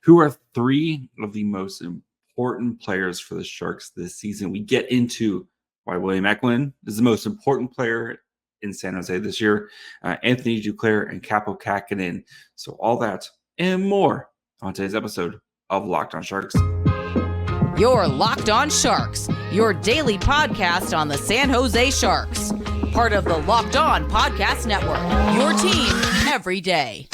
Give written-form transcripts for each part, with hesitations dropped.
Who are three of the most important players for the Sharks this season? We get into why William Eklund is the most important player in San Jose this year, Anthony Duclair and Kaapo Kahkonen. So all that and more on today's episode of Locked On Sharks. You're Locked On Sharks, your daily podcast on the San Jose Sharks. Part of the Locked On Podcast Network, your team every day.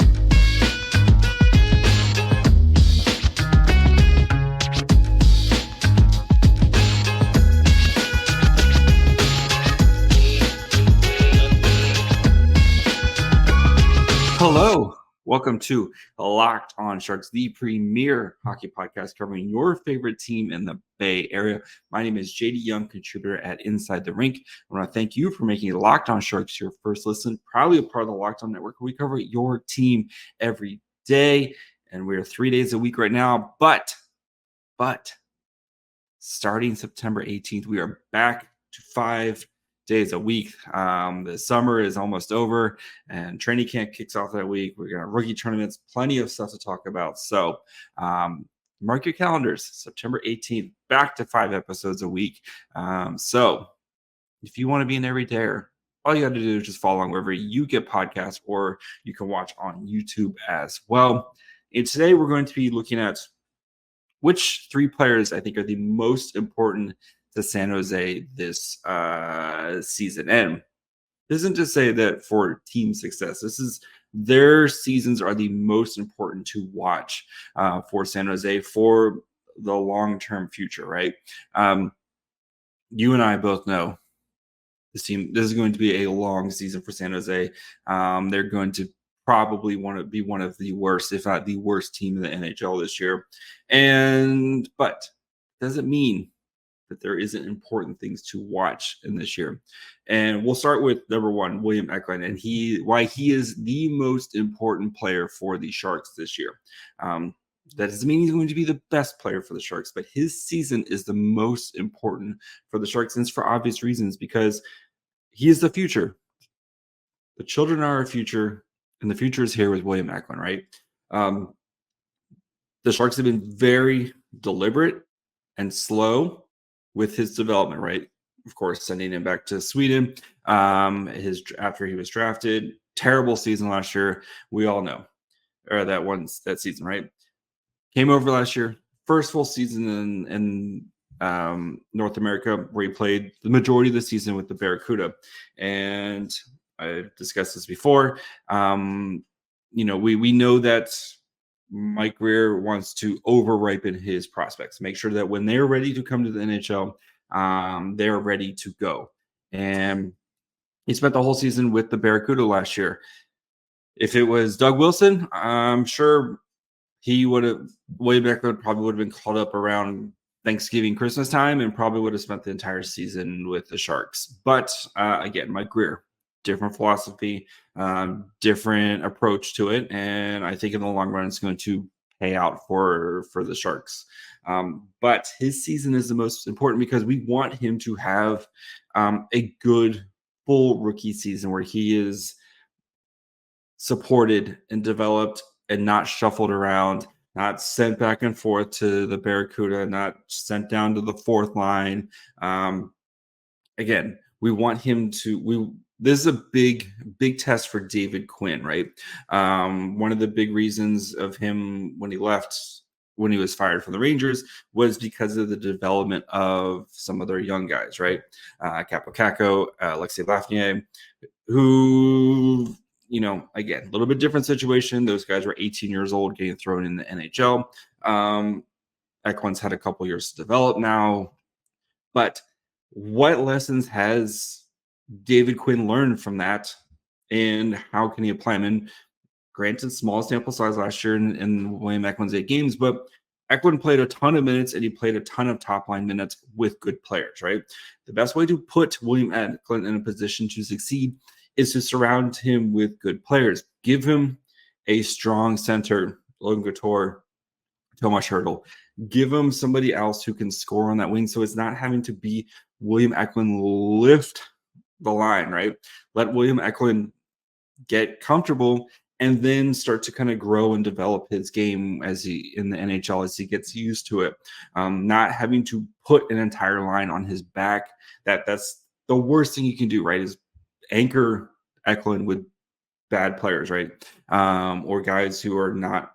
Hello, welcome to Locked On Sharks, the premier hockey podcast covering your favorite team in the Bay Area. My name is JD Young, contributor at Inside the Rink. I want to thank you for making Locked On Sharks your first listen, proudly a part of the Locked On Network. We cover your team every day, and we're 3 days a week right now. But starting September 18th, we are back to 5 days a week. The summer is almost over and training camp kicks off that week. We're gonna rookie tournaments, plenty of stuff to talk about. So mark your calendars, September 18th, back to 5 episodes a week. So if you want to be an everydayer, all you got to do is just follow along wherever you get podcasts, or you can watch on YouTube as well. And today we're going to be looking at which 3 players I think are the most important to San Jose this season. And this isn't to say that for team success. This is their seasons are the most important to watch for San Jose for the long-term future, right? You and I both know this is going to be a long season for San Jose. They're going to probably want to be one of the worst, if not the worst team in the NHL this year. But doesn't mean that there isn't important things to watch in this year. And we'll start with number 1, William Eklund, and why he is the most important player for the Sharks this year. That doesn't mean he's going to be the best player for the Sharks, but his season is the most important for the Sharks, and it's for obvious reasons, because he is the future. The children are our future, and the future is here with William Eklund, right? The Sharks have been very deliberate and slow with his development, right? Of course, sending him back to Sweden after he was drafted. Terrible season last year. We all know, or that season, right? Came over last year, first full season in North America, where he played the majority of the season with the Barracuda. And I've discussed this before. We know that Mike Grier wants to over-ripen his prospects, make sure that when they're ready to come to the NHL, they're ready to go. And he spent the whole season with the Barracuda last year. If it was Doug Wilson, I'm sure William Eklund probably would have been called up around Thanksgiving, Christmas time, and probably would have spent the entire season with the Sharks. But again, Mike Grier, different philosophy, different approach to it. And I think in the long run, it's going to pay out for the Sharks. But his season is the most important because we want him to have a good full rookie season where he is supported and developed and not shuffled around, not sent back and forth to the Barracuda, not sent down to the 4th line. Again, we want him to this is a big test for David Quinn, right? One of the big reasons of him when he was fired from the Rangers was because of the development of some of their young guys, right? Kaapo Kahkonen, Alexei Lafreniere, who, again, a little bit different situation. Those guys were 18 years old getting thrown in the NHL. Eklund's had a couple years to develop now. But what lessons has David Quinn learned from that, and how can he apply them? And granted, small sample size last year in William Eklund's 8 games, but Eklund played a ton of minutes, and he played a ton of top-line minutes with good players, right? The best way to put William Eklund in a position to succeed is to surround him with good players. Give him a strong center, Logan Couture, Tomas Hertl. Give him somebody else who can score on that wing, so it's not having to be William Eklund lift the line, right? Let William Eklund get comfortable and then start to kind of grow and develop his game as he in the NHL as he gets used to it. Not having to put an entire line on his back. That's the worst thing you can do, right? Is anchor Eklund with bad players, right? Or guys who are not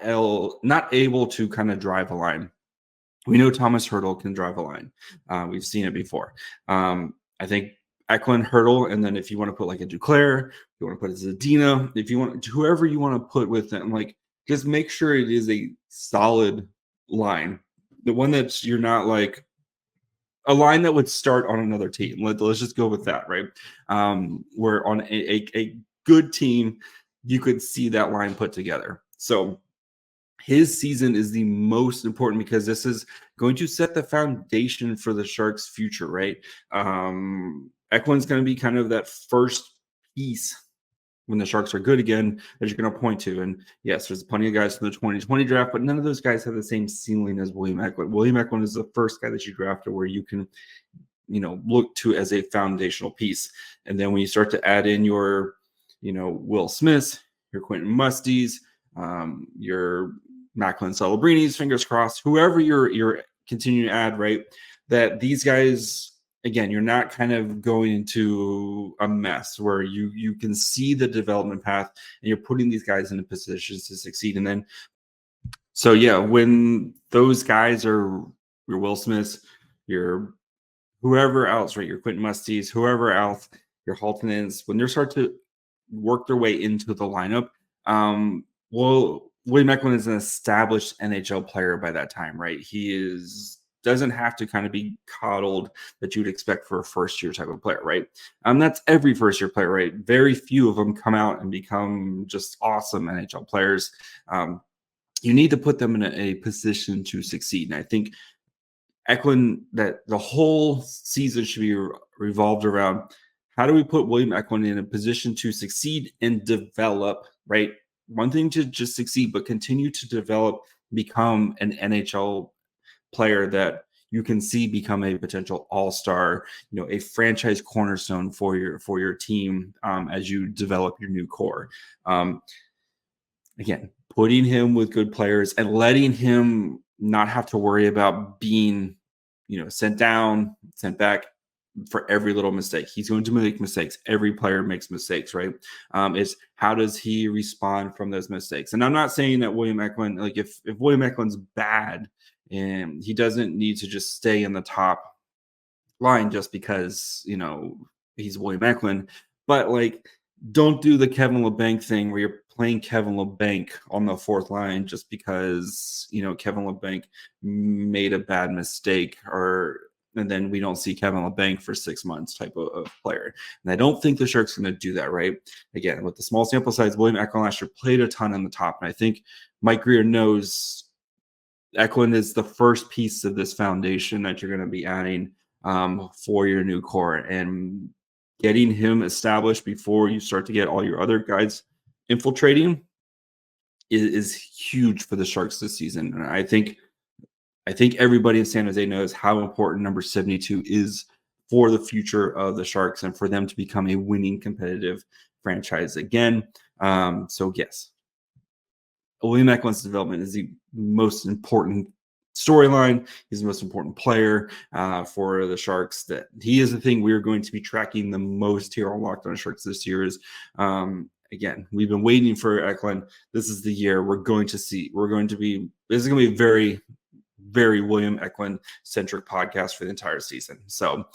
able to kind of drive a line. We know Thomas Hertl can drive a line. We've seen it before. I think Eklund, Hertl, and then if you want to put like a Duclair, if you want to put a Zadina, if you want whoever you want to put with them, like just make sure it is a solid line. The one that's you're not like a line that would start on another team. Let's just go with that, right? Where on a good team, you could see that line put together. So his season is the most important because this is going to set the foundation for the Sharks' future, right? Eklund's going to be kind of that first piece when the Sharks are good again that you're going to point to. And yes, there's plenty of guys from the 2020 draft, but none of those guys have the same ceiling as William Eklund. William Eklund is the first guy that you drafted where you can, look to as a foundational piece. And then when you start to add in your, Will Smiths, your Quentin Musties, your Macklin Celebrinis, fingers crossed, whoever you're continuing to add, right? That these guys, again, you're not kind of going into a mess where you can see the development path and you're putting these guys in positions to succeed. And then, so yeah, when those guys are your Will Smiths, your whoever else, right? Your Quentin Musties, whoever else, your Haltonens, when they start to work their way into the lineup, William Eklund is an established NHL player by that time, right? He doesn't have to kind of be coddled that you'd expect for a first-year type of player, right? That's every first-year player, right? Very few of them come out and become just awesome NHL players. You need to put them in a position to succeed. And I think Eklund, that the whole season should be revolved around how do we put William Eklund in a position to succeed and develop, right? One thing to just succeed, but continue to develop, become an NHL player that you can see become a potential all-star, a franchise cornerstone for your team as you develop your new core. Again, putting him with good players and letting him not have to worry about being, sent down, sent back for every little mistake. He's going to make mistakes. Every player makes mistakes, right? It's how does he respond from those mistakes? And I'm not saying that William Eklund, like if William Eklund's bad, and he doesn't need to just stay in the top line just because, he's William Eklund. But, like, don't do the Kevin LeBanc thing where you're playing Kevin LeBanc on the fourth line just because, Kevin LeBanc made a bad mistake and then we don't see Kevin LeBanc for 6 months type of player. And I don't think the Sharks are going to do that, right? Again, with the small sample size, William Eklund last year played a ton on the top. And I think Mike Grier knows Eklund is the first piece of this foundation that you're going to be adding for your new core, and getting him established before you start to get all your other guys infiltrating is huge for the Sharks this season. And I think everybody in San Jose knows how important number 72 is for the future of the Sharks and for them to become a winning competitive franchise again. So yes, William Eklund's development is the most important storyline. He's the most important player for the Sharks. That he is the thing we're going to be tracking the most here on Locked On Sharks this year. Again, we've been waiting for Eklund. This is the year we're going to see. This is going to be a very, very William Eklund centric podcast for the entire season. So,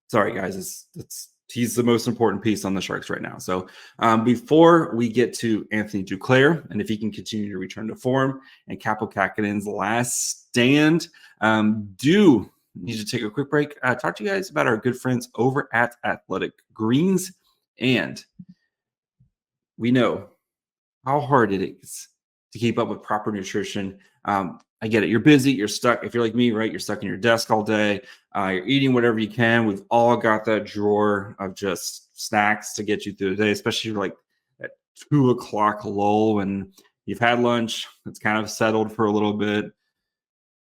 sorry guys, he's the most important piece on the Sharks right now. So before we get to Anthony Duclair, and if he can continue to return to form, and Kaapo Kahkonen's last stand, do need to take a quick break. Talk to you guys about our good friends over at Athletic Greens. And we know how hard it is to keep up with proper nutrition. I get it. You're busy. You're stuck. If you're like me, right, you're stuck in your desk all day. You're eating whatever you can. We've all got that drawer of just snacks to get you through the day, especially like at 2 o'clock lull when you've had lunch. It's kind of settled for a little bit.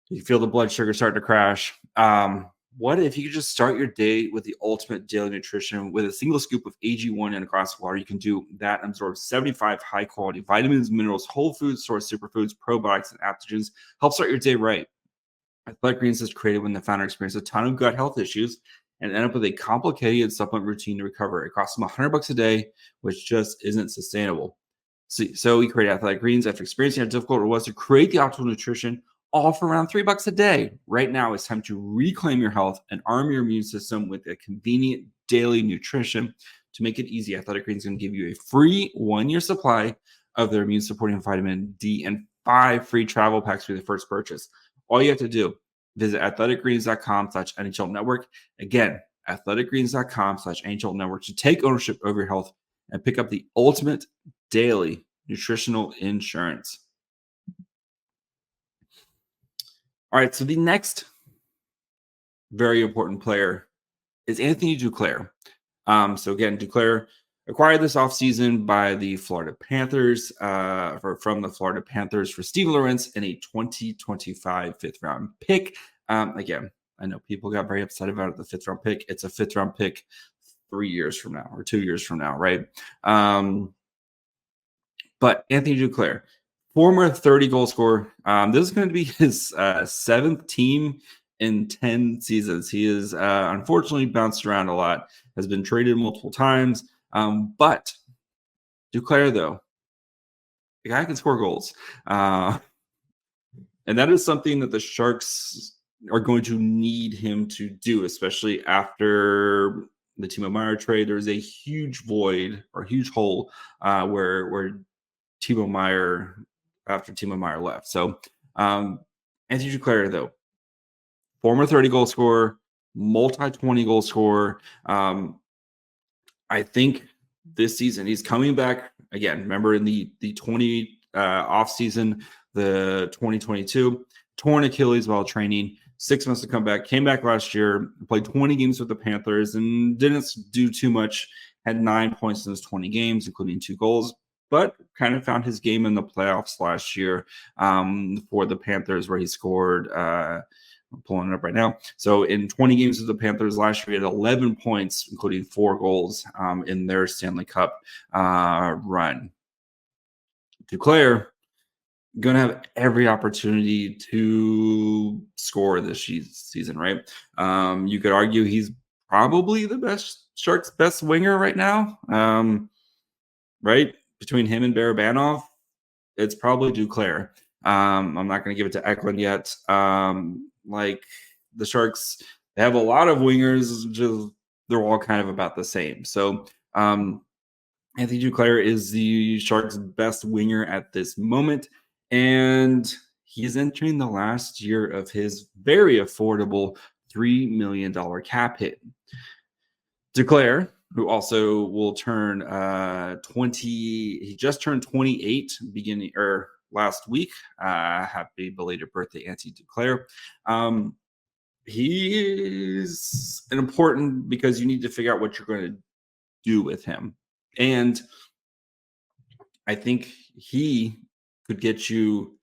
You feel the blood sugar start to crash. what if you could just start your day with the ultimate daily nutrition with a single scoop of AG1 in a glass of water? You can do that and absorb 75 high-quality vitamins, minerals, whole foods, source superfoods, probiotics, and adaptogens. Help start your day right. Athletic Greens is created when the founder experienced a ton of gut health issues and ended up with a complicated supplement routine to recover. It costs them $100 a day, which just isn't sustainable. So we created Athletic Greens after experiencing how difficult it was to create the optimal nutrition, all for around $3 a day. Right now, it's time to reclaim your health and arm your immune system with a convenient daily nutrition. To make it easy, Athletic Greens is going to give you a free 1-year supply of their immune supporting vitamin D and 5 free travel packs for the first purchase. All you have to do, visit athleticgreens.com/NHL Network. Again, athleticgreens.com/NHL Network to take ownership over your health and pick up the ultimate daily nutritional insurance. All right, so the next very important player is Anthony Duclair. So again, Duclair acquired this offseason by the Florida Panthers, from the Florida Panthers for Steve Lawrence in a 2025 fifth-round pick. Again, I know people got very upset about the fifth-round pick. It's a fifth-round pick 3 years from now or 2 years from now, right? But Anthony Duclair, former 30-goal scorer. This is going to be his 7th team in 10 seasons. He is unfortunately bounced around a lot, has been traded multiple times. But Duclair, though, the guy can score goals. And that is something that the Sharks are going to need him to do, especially after the Timo Meier trade. There's a huge void or huge hole where Timo Meier, after Timo Meier left. So Anthony Duclair, though, former 30-goal scorer, multi-20-goal scorer. I think this season he's coming back again. Remember in the 20 off season, the 2022 torn Achilles while training, 6 months to come back. Came back last year, played 20 games with the Panthers and didn't do too much. Had 9 points in those 20 games, including 2 goals. But kind of found his game in the playoffs last year for the Panthers, where he scored. I'm pulling it up right now. So in 20 games with the Panthers last year, he had 11 points, including 4 goals in their Stanley Cup run. Duclair going to have every opportunity to score this season, right? You could argue he's probably the Sharks' best winger right now, right? Between him and Barabanov, it's probably Duclair. I'm not going to give it to Eklund yet. Like the Sharks, they have a lot of wingers. Just they're all kind of about the same. So Anthony Duclair is the Sharks' best winger at this moment, and he's entering the last year of his very affordable $3 million cap hit. Duclair, who also will turn 20. He just turned 28 last week. Happy belated birthday, Anthony Duclair. He is important because you need to figure out what you're going to do with him. And I think he could get you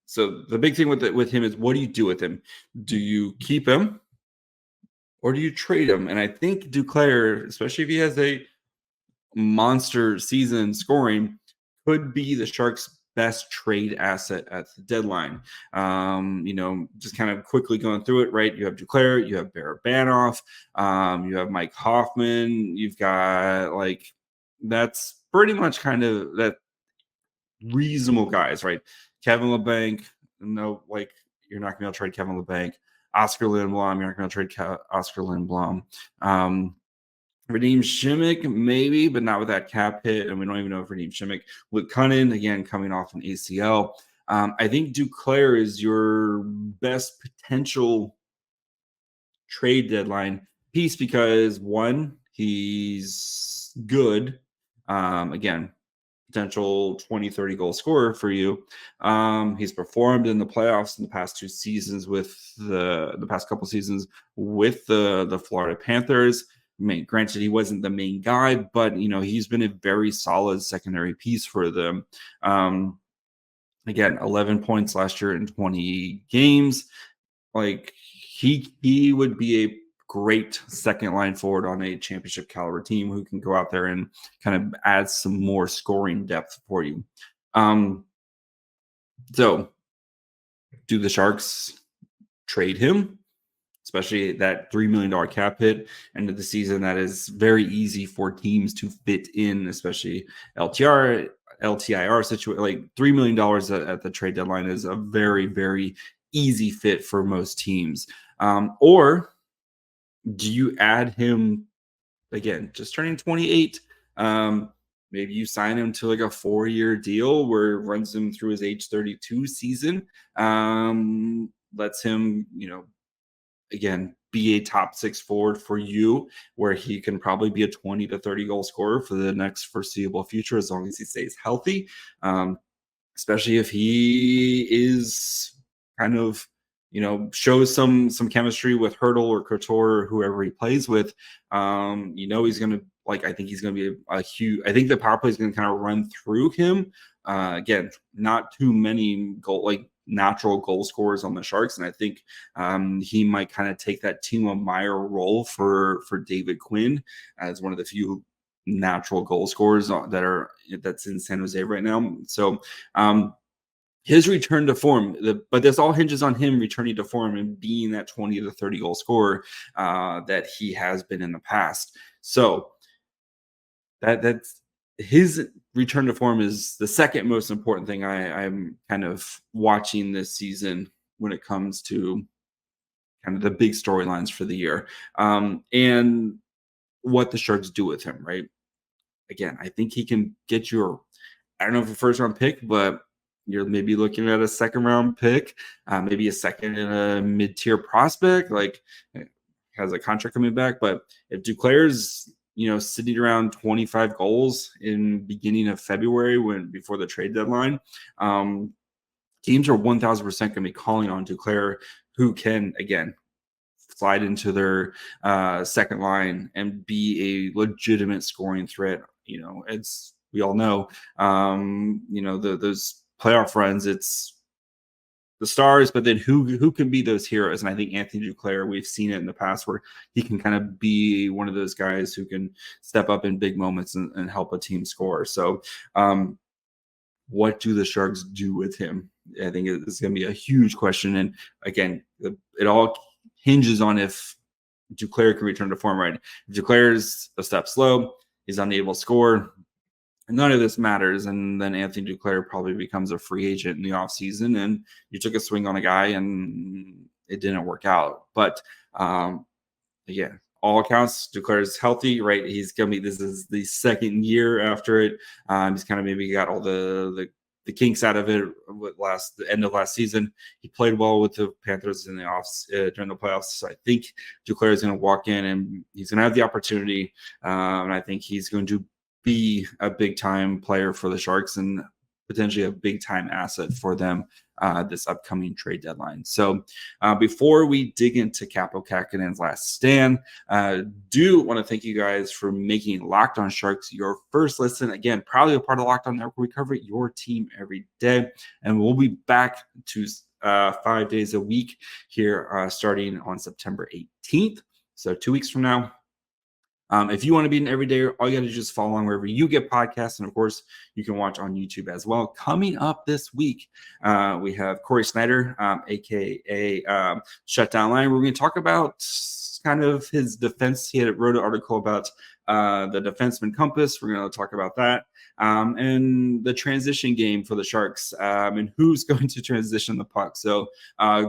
so the big thing with him is, what do you do with him? Do you keep him or do you trade him? And I think Duclair, especially if he has a monster season scoring, could be the Sharks' best trade asset at the deadline. Just kind of quickly going through it, right? You have Duclair, you have Barabanov, you have Mike Hoffman, you've got that's pretty much kind of that reasonable guys, right? Kevin LeBanc, no, you're not going to be able to trade Kevin LeBanc. Oscar Lindblom, you're not going to trade Oscar Lindblom. Radim Šimić, maybe, but not with that cap hit. And we don't even know if Radim Šimić with Cunnin, again, coming off an ACL. I think Duclair is your best potential trade deadline piece because, one, he's good. Again, potential 20, 30 goal scorer for you. He's performed in the playoffs in the past 2 seasons with the past couple seasons with the Florida Panthers. Granted, he wasn't the main guy, but he's been a very solid secondary piece for them. Again, 11 points last year in 20 games. he would be a great second line forward on a championship caliber team who can go out there and kind of add some more scoring depth for you. So do the Sharks trade him, especially that $3 million cap hit end of the season? That is very easy for teams to fit in, especially LTIR situation. Like $3 million at the trade deadline is a very, very easy fit for most teams. Or do you add him again, just turning 28? Maybe you sign him to like a 4-year deal where it runs him through his age 32 season. Lets him, again, be a top 6 forward for you, where he can probably be a 20 to 30 goal scorer for the next foreseeable future, as long as he stays healthy. Especially if he is kind of, shows some chemistry with Hurdle or Couture or whoever he plays with. He's going to, I think he's going to be a huge, I think the power play is going to kind of run through him. Again, not too many natural goal scorers on the Sharks, and I think he might kind of take that Timo Meier role for David Quinn as one of the few natural goal scorers that's in San Jose right now. So his return to form, but this all hinges on him returning to form and being that 20 to 30 goal scorer that he has been in the past. So that's his return to form is the second most important thing I'm kind of watching this season when it comes to kind of the big storylines for the year, and what the Sharks do with him, right? Again, I think he can get you I don't know if a first round pick, but you're maybe looking at a second round pick, maybe a second and a mid-tier prospect, has a contract coming back. But if Duclair's sitting around 25 goals in beginning of February before the trade deadline, teams are 1,000% going to be calling on Duclair, who can, again, slide into their second line and be a legitimate scoring threat. It's, we all know, those playoff runs, it's the stars, but then who can be those heroes? And I think Anthony Duclair, we've seen it in the past where he can kind of be one of those guys who can step up in big moments and help a team score. So what do the Sharks do with him? I think it's going to be a huge question. And again, it all hinges on if Duclair can return to form, right? If Duclair's a step slow, he's unable to score, none of this matters. And then Anthony Duclair probably becomes a free agent in the offseason, and you took a swing on a guy and it didn't work out. But again, all accounts, Duclair is healthy, right? He's going to be, this is the second year after it. He's kind of maybe got all the kinks out of it with the end of last season. He played well with the Panthers in the during the playoffs. So I think Duclair is going to walk in and he's going to have the opportunity. And I think he's going to be a big time player for the Sharks and potentially a big time asset for them this upcoming trade deadline. So before we dig into Kaapo Kahkonen's last stand, do want to thank you guys for making Locked On Sharks your first listen. Again, proudly a part of Locked On Network. We cover your team every day, and we'll be back to 5 days a week here starting on September 18th. So 2 weeks from now. If you want to be an everyday, all you got to do is just follow along wherever you get podcasts. And of course, you can watch on YouTube as well. Coming up this week, we have Corey Snyder, aka Shutdown Line. We're going to talk about kind of his defense. He wrote an article about the defenseman compass. We're going to talk about that. And the transition game for the Sharks, and who's going to transition the puck. So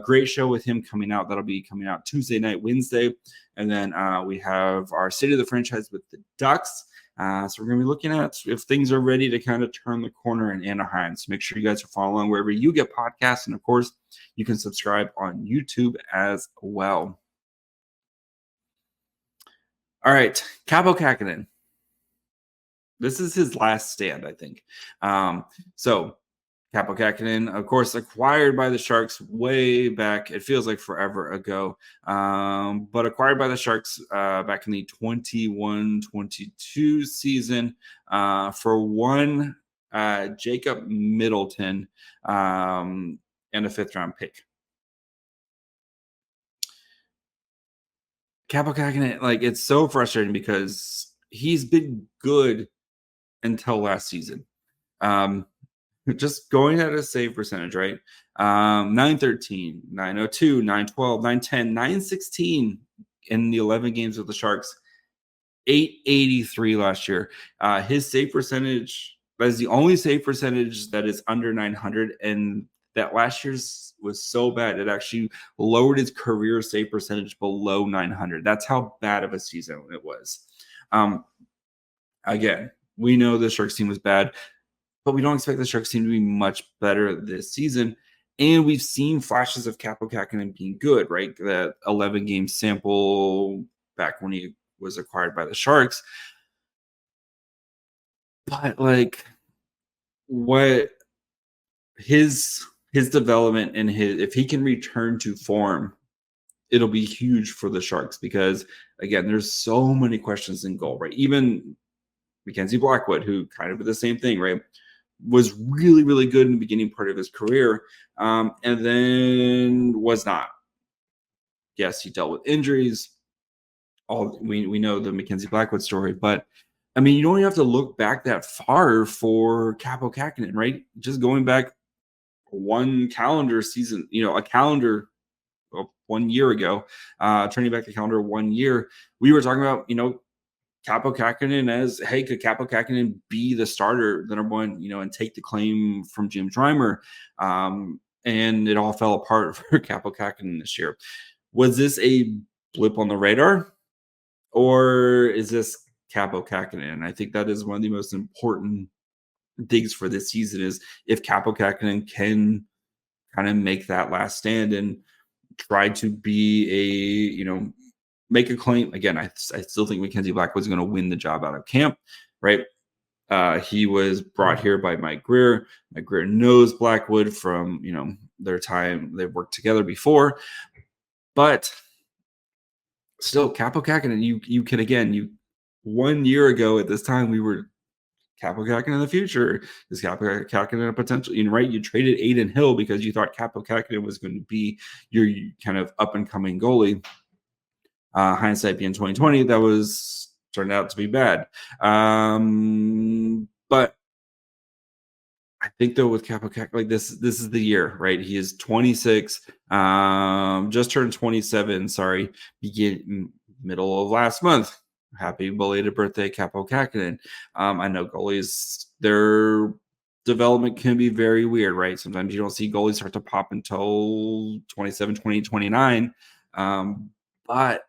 great show with him coming out. That'll be coming out Tuesday night, Wednesday. And then we have our State of the Franchise with the Ducks. So we're going to be looking at if things are ready to kind of turn the corner in Anaheim. So make sure you guys are following wherever you get podcasts. And of course, you can subscribe on YouTube as well. All right, Kaapo Kahkonen. This is his last stand, I think. So Kaapo Kahkonen, of course, acquired by the Sharks way back. It feels like forever ago, but acquired by the Sharks back in the 21-22 season for one Jacob Middleton and a 5th-round pick. Kaapo Kahkonen, like, it's so frustrating because he's been good until last season. Just going at a save percentage, right? 913, 902, 912, 910, 916 in the 11 games with the Sharks, 883 last year. His save percentage, that is the only save percentage that is under 900. And that last year's was so bad, it actually lowered his career save percentage below 900. That's how bad of a season it was. Again, we know the Sharks team was bad, but we don't expect the Sharks team to be much better this season. And we've seen flashes of Kaapo Kahkonen being good, right? That 11 game sample back when he was acquired by the Sharks. But like, what his development and if he can return to form, it'll be huge for the Sharks because, again, there's so many questions in goal, right? Even Mackenzie Blackwood, who kind of did the same thing, right? Was really, really good in the beginning part of his career, and then was not. Yes, he dealt with injuries. We know the Mackenzie Blackwood story, but I mean, you don't even have to look back that far for Kaapo Kahkonen, right? Just going back one calendar season, a calendar of 1 year ago, turning back the calendar 1 year, we were talking about, Kaapo Kahkonen as, hey, could Kaapo Kahkonen be the starter, the number one, and take the claim from James Reimer? And it all fell apart for Kaapo Kahkonen this year. Was this a blip on the radar, or is this Kaapo Kahkonen? And I think that is one of the most important things for this season is if Kaapo Kahkonen can kind of make that last stand and try to be make a claim. Again, I still think Mackenzie Blackwood's going to win the job out of camp, right? He was brought here by Mike Grier. Mike Grier knows Blackwood from, their time. They've worked together before. But still, Kaapo Kahkonen, you can, again, 1 year ago at this time, we were Kaapo Kahkonen in the future. Is Kaapo Kahkonen a potential? Right? You traded Adin Hill because you thought Kaapo Kahkonen was going to be your kind of up-and-coming goalie. Hindsight being 2020, that was turned out to be bad. But I think though with Kaapo Kahkonen, like this is the year, right? He is 26, just turned 27. Sorry, middle of last month. Happy belated birthday, Kaapo Kahkonen. I know goalies, their development can be very weird, right? Sometimes you don't see goalies start to pop until 27, 20, 29. But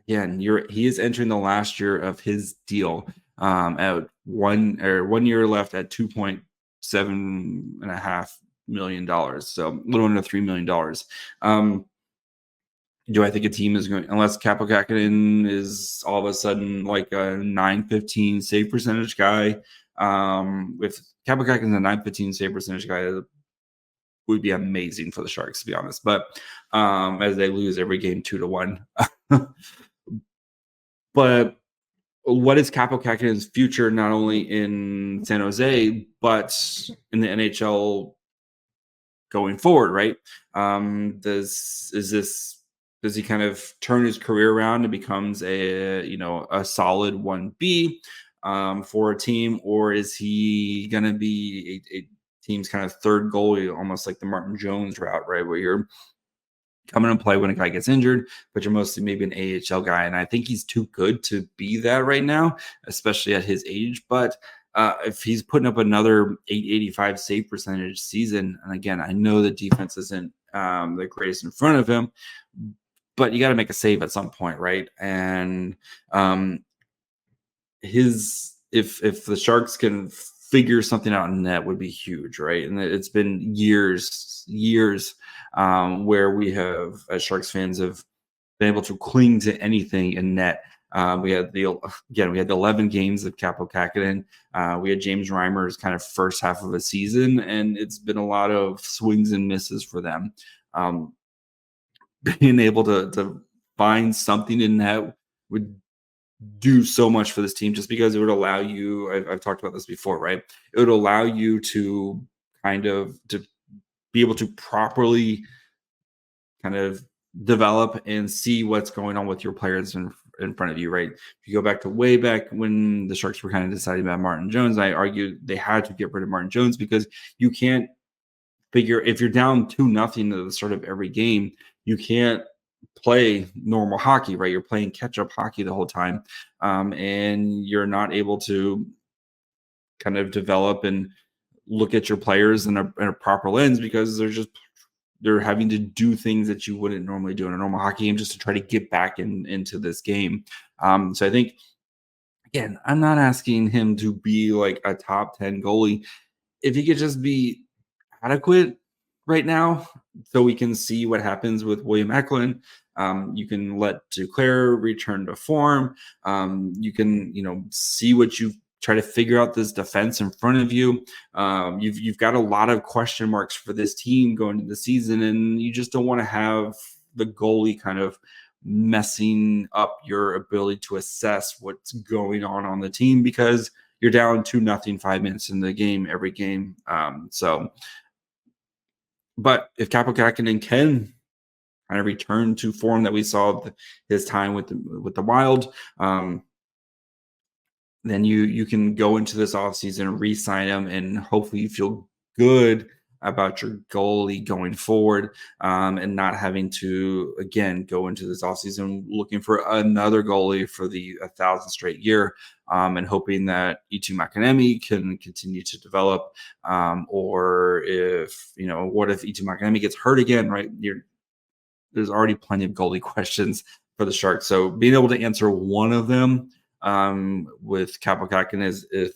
again, he is entering the last year of his deal at 1 year left at $2.7.5 million, so a little under $3 million. Do I think a team is going, unless Kaapo Kahkonen is all of a sudden like a 915 save percentage guy? If Kaapo Kahkonen is a 915 save percentage guy, would be amazing for the Sharks, to be honest. But as they lose every game 2-1. But what is Kaapo Kahkonen's future, not only in San Jose, but in the NHL going forward, right? Does he kind of turn his career around and becomes a solid 1B for a team, or is he going to be a team's kind of third goalie, almost like the Martin Jones route, right? Where you're coming and play when a guy gets injured, but you're mostly maybe an AHL guy. And I think he's too good to be that right now, especially at his age. But if he's putting up another 885 save percentage season, and again, I know the defense isn't the greatest in front of him, but you got to make a save at some point, right? And if the Sharks can figure something out in net would be huge, right? And it's been years where we have, as Sharks fans, have been able to cling to anything in net. We had the 11 games of Kaapo Kahkonen. We had James Reimer's kind of first half of a season, and it's been a lot of swings and misses for them. Being able to find something in net would do so much for this team, just because it would allow you, I've talked about this before, right? It would allow you to kind of to be able to properly kind of develop and see what's going on with your players in front of you, right? If you go back to way back when the Sharks were kind of deciding about Martin Jones, I argue they had to get rid of Martin Jones because you can't figure, if you're down 2-0 at the start of every game, you can't play normal hockey, right? You're playing catch-up hockey the whole time, and you're not able to kind of develop and look at your players in a proper lens because they're having to do things that you wouldn't normally do in a normal hockey game just to try to get back into this game. So I think, again, I'm not asking him to be like a top 10 goalie. If he could just be adequate right now, so we can see what happens with William Eklund. You can let Duclair return to form. You can, see what you've try to figure out this defense in front of you. You've got a lot of question marks for this team going into the season, and you just don't want to have the goalie kind of messing up your ability to assess what's going on the team because you're down 2-0 5 minutes in the game every game. But if Kaapo Kahkonen can kind of return to form that we saw his time with the Wild, then you can go into this offseason and re-sign him, and hopefully you feel good about your goalie going forward, and not having to, again, go into this offseason looking for another goalie for the 1,000th straight year, and hoping that Eetu Makiniemi can continue to develop, or what if Eetu Makiniemi gets hurt again, right? There's already plenty of goalie questions for the Sharks. So being able to answer one of them with Kaapo Kahkonen is, if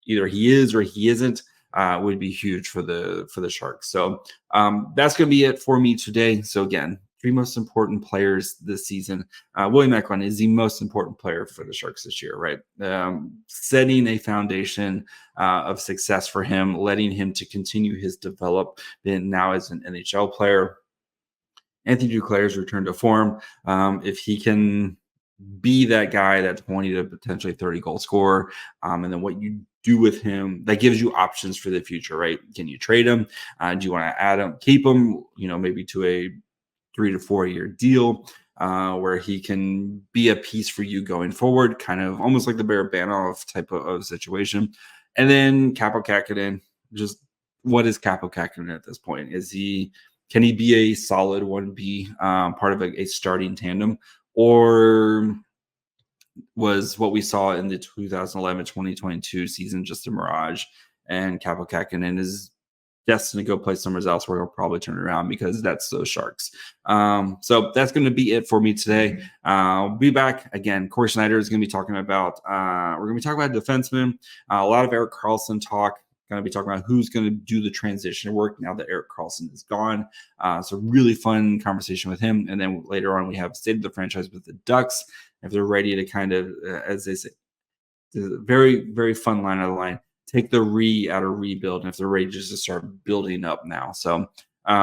either he is or he isn't, would be huge for the Sharks. So that's going to be it for me today. So again, 3 most important players this season. William Eklund is the most important player for the Sharks this year, right? Setting a foundation of success for him, letting him to continue his development now as an NHL player. Anthony Duclair's return to form. If he can be that guy, that 20 to potentially 30 goal scorer, and then what you do with him, that gives you options for the future, right? Can you trade him? Do you want to add him, keep him, maybe to a 3 to 4 year deal where he can be a piece for you going forward, kind of almost like the Barabanov type of situation. And then Kaapo Kahkonen, just what is Kaapo Kahkonen at this point? Can he be a solid 1B, part of a starting tandem? Or was what we saw in the 2011-2022 season just a mirage, and Kaapo Kahkonen is destined to go play somewhere else where he'll probably turn around because that's those Sharks. So that's going to be it for me today. I'll be back again. Corey Schneider is going to be talking about, we're going to be talking about defensemen, a lot of Erik Karlsson talk. Going to be talking about who's going to do the transition work now that Erik Karlsson is gone. So really fun conversation with him. And then later on, we have State of the Franchise with the Ducks. If they're ready to kind of, as they say, very, very fun line of the line, take the out of rebuild. And if they're ready just to start building up now. So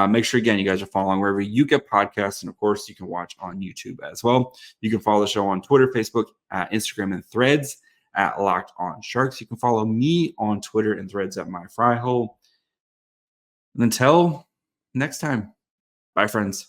make sure, again, you guys are following wherever you get podcasts. And of course, you can watch on YouTube as well. You can follow the show on Twitter, Facebook, Instagram, and Threads at Locked On Sharks. You can follow me on Twitter and Threads at My Fry Hole. And until next time, bye, friends.